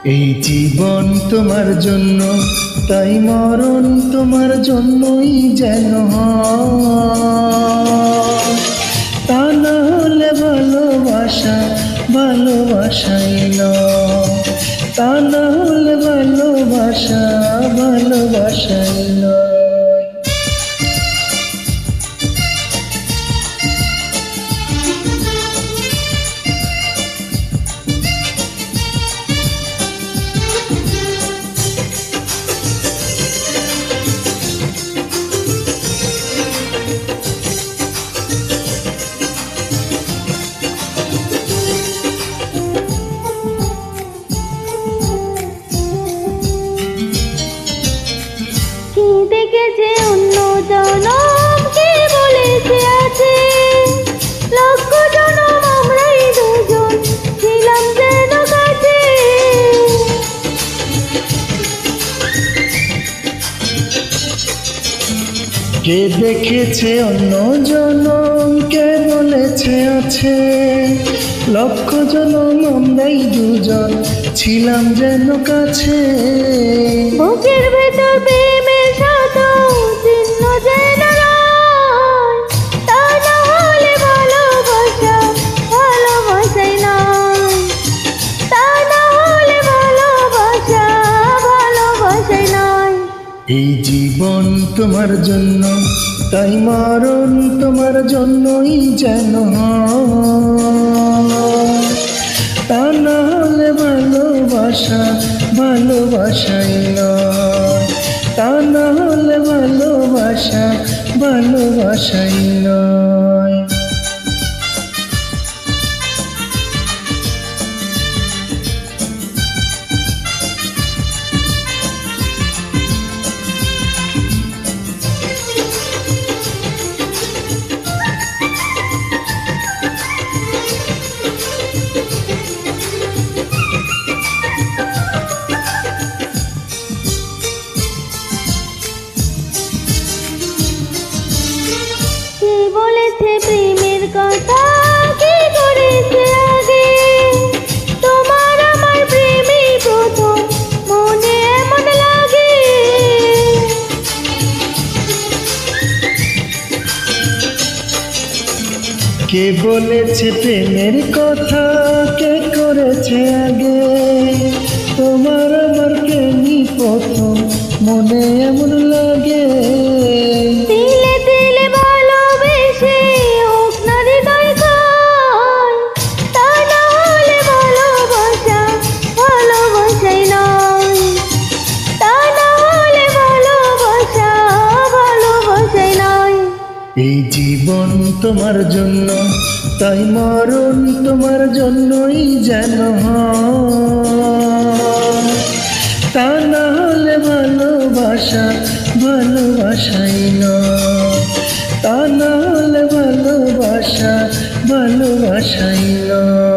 এই জীবন তোমার জন্য, তাই মরণ তোমার জন্যই যেন হয়। তা না হলে ভালোবাসা ভালোবাসাই নয়, তা না হলে ভালোবাসা ভালোবাসাই নয়। দেখেছে অন্য জনম, কে বলেছে আছে লক্ষ জনম আমরাই দুজন ছিলাম যেন কাছে। কে দেখেছে অন্য জনম, কে বলেছে আছে লক্ষ জনম আমরাই দুজন ছিলাম যেন কাছে। বুকের ভেতর প্রেমের শত চিহ্ন যেন রয়, তা না হলে ভালোবাসা ভালোবাসাই নয়, তা না হলে ভালোবাসা ভালোবাসাই নয়। এই জীবন তোমার জন্য, তাই মরণ তোমার জন্যই যেন হয়। তা না হলে ভালোবাসা ভালোবাসাই নয়, তা না হলে ভালোবাসা ভালোবাসাই নয়। কে বলেছে প্রেমের কথা, কে করেছে আগে তোমার আমার প্রেমই প্রথম মনে এমন লাগে। কে বলেছে প্রেমের কথা, কে করেছে আগে তোমার আমার প্রেমই প্রথম মনে এমন লাগে। দিলে দিলে ভালোবেসে হোক না হৃদয় ক্ষয়, তা না হলে ভালোবাসা ভালোবাসাই নয়, তা না হলে ভালোবাসা ভালোবাসাই নয়। এই জীবন তোমার জন্য, তাই মরণ তোমার জন্যই যেন হয়। তা না হলে ভালোবাসা ভালোবাসাই নয়, তা না হলে ভালোবাসা ভালোবাসাই নয়।